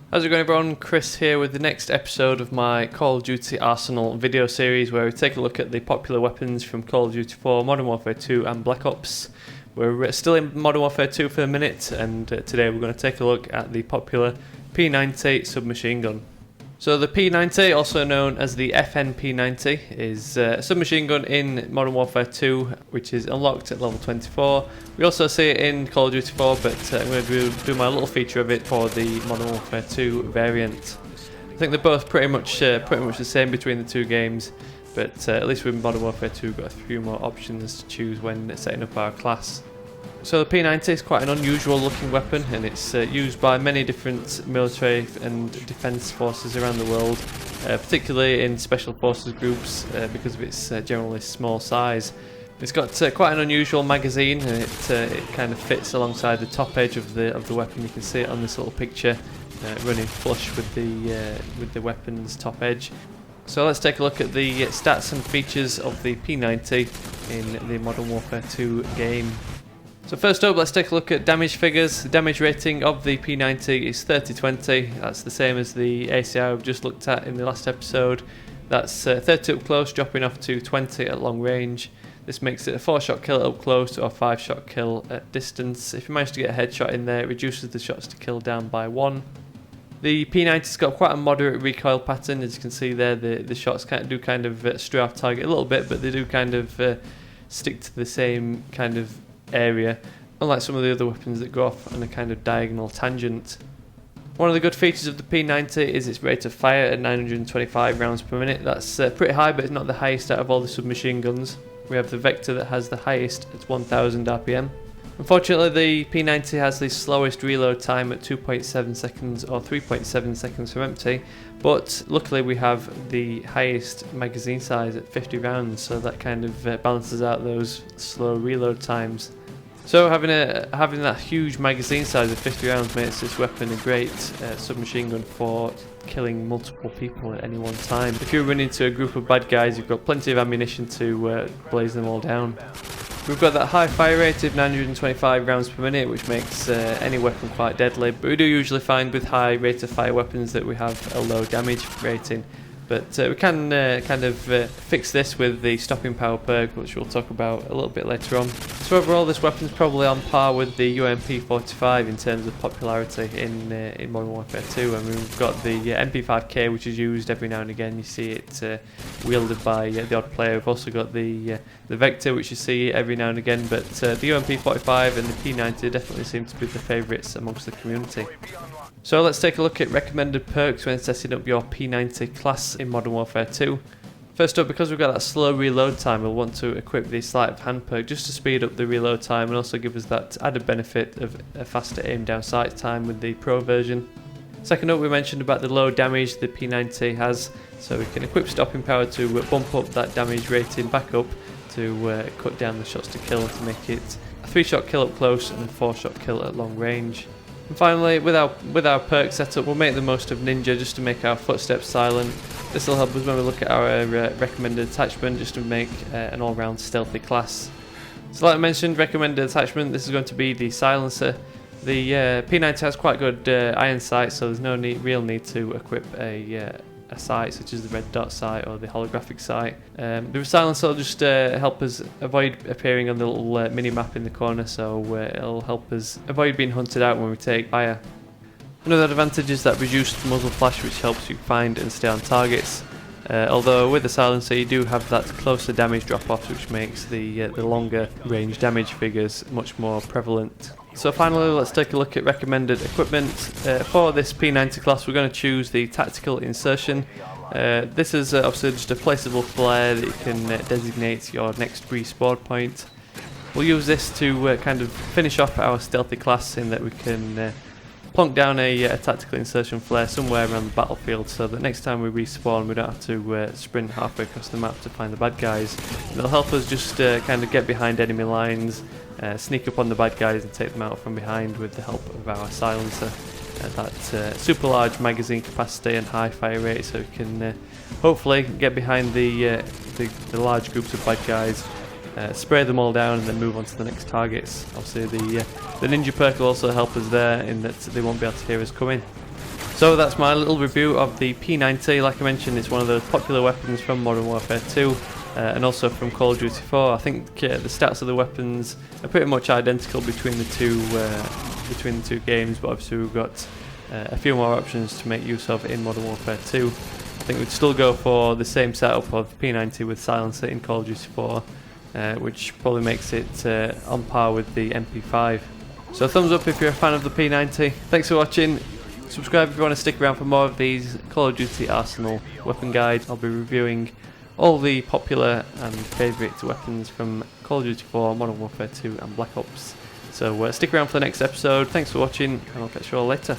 How's it going, everyone? Chris here with the next episode of my Call of Duty Arsenal video series, where we take a look at the popular weapons from Call of Duty 4, Modern Warfare 2 and Black Ops. We're still in Modern Warfare 2 for a minute, and today we're going to take a look at the popular P90 Sub Machine Gun. So the P90, also known as the FN-P90, is a submachine gun in Modern Warfare 2, which is unlocked at level 24. We also see it in Call of Duty 4, but I'm going to do my little feature of it for the Modern Warfare 2 variant. I think they're both pretty much the same between the two games, but at least with Modern Warfare 2 we've got a few more options to choose when setting up our class. So the P90 is quite an unusual looking weapon, and it's used by many different military and defence forces around the world, particularly in special forces groups because of its generally small size. It's got quite an unusual magazine, and it kind of fits alongside the top edge of the weapon. You can see it on this little picture, running flush with the weapon's top edge. So let's take a look at the stats and features of the P90 in the Modern Warfare 2 game. So first up, let's take a look at damage figures. The damage rating of the P90 is 30-20. That's the same as the ACI we've just looked at in the last episode. That's 30 up close, dropping off to 20 at long range. This makes it a 4-shot kill up close or a 5-shot kill at distance. If you manage to get a headshot in there, it reduces the shots to kill down by 1. The P90's got quite a moderate recoil pattern. As you can see there, the shots do kind of stray off target a little bit, but they do kind of stick to the same kind of area, unlike some of the other weapons that go off on a kind of diagonal tangent. One of the good features of the P90 is its rate of fire at 925 rounds per minute. That's pretty high, but it's not the highest out of all the submachine guns. We have the Vector that has the highest at 1000 RPM. Unfortunately, the P90 has the slowest reload time at 2.7 seconds or 3.7 seconds from empty, but luckily we have the highest magazine size at 50 rounds, so that kind of balances out those slow reload times. So having that huge magazine size of 50 rounds makes this weapon a great submachine gun for killing multiple people at any one time. If you run into a group of bad guys, you've got plenty of ammunition to blaze them all down. We've got that high fire rate of 925 rounds per minute, which makes any weapon quite deadly, but we do usually find with high rate of fire weapons that we have a low damage rating. But we can kind of fix this with the stopping power perk, which we'll talk about a little bit later on. So overall, this weapon's probably on par with the MP45 in terms of popularity in Modern Warfare 2. I mean, we've got the MP5K, which is used every now and again. You see it wielded by the odd player. We've also got the Vector, which you see every now and again. But the MP45 and the P90 definitely seem to be the favourites amongst the community. So let's take a look at recommended perks when setting up your P90 class in Modern Warfare 2. First up, because we've got that slow reload time, we'll want to equip the sleight of hand perk just to speed up the reload time and also give us that added benefit of a faster aim down sight time with the Pro version. Second up, we mentioned about the low damage the P90 has, so we can equip stopping power to bump up that damage rating back up to cut down the shots to kill to make it a 3-shot kill up close and a 4-shot kill at long range. And finally, with our perk setup, we'll make the most of Ninja just to make our footsteps silent. This will help us when we look at our recommended attachment, just to make an all-round stealthy class. So like I mentioned, recommended attachment, this is going to be the silencer. The P90 has quite good iron sight, so there's no real need to equip a sight such as the red dot sight or the holographic sight. The silencer will just help us avoid appearing on the little mini-map in the corner, so it'll help us avoid being hunted out when we take fire. Another advantage is that reduced muzzle flash, which helps you find and stay on targets. Although with the silencer you do have that closer damage drop-off, which makes the longer range damage figures much more prevalent. So finally, let's take a look at recommended equipment. For this P90 class, we're going to choose the Tactical Insertion. This is obviously just a placeable flare that you can designate your next respawn point. We'll use this to kind of finish off our stealthy class in that we can plonk down a tactical insertion flare somewhere around the battlefield, so that next time we respawn we don't have to sprint halfway across the map to find the bad guys. It'll help us just kind of get behind enemy lines, sneak up on the bad guys and take them out from behind with the help of our silencer. That super large magazine capacity and high fire rate, so we can hopefully get behind the large groups of bad guys, spray them all down and then move on to the next targets. Obviously the ninja perk will also help us there in that they won't be able to hear us coming. So that's my little review of the P90. Like I mentioned, it's one of the popular weapons from Modern Warfare 2 and also from Call of Duty 4. I think the stats of the weapons are pretty much identical between the two games, but obviously we've got a few more options to make use of in Modern Warfare 2. I think we'd still go for the same setup of P90 with silencer in Call of Duty 4, which probably makes it on par with the MP5. So thumbs up if you're a fan of the P90. Thanks for watching. Subscribe if you want to stick around for more of these Call of Duty Arsenal weapon guides. I'll be reviewing all the popular and favourite weapons from Call of Duty 4, Modern Warfare 2 and Black Ops. So stick around for the next episode. Thanks for watching, and I'll catch you all later.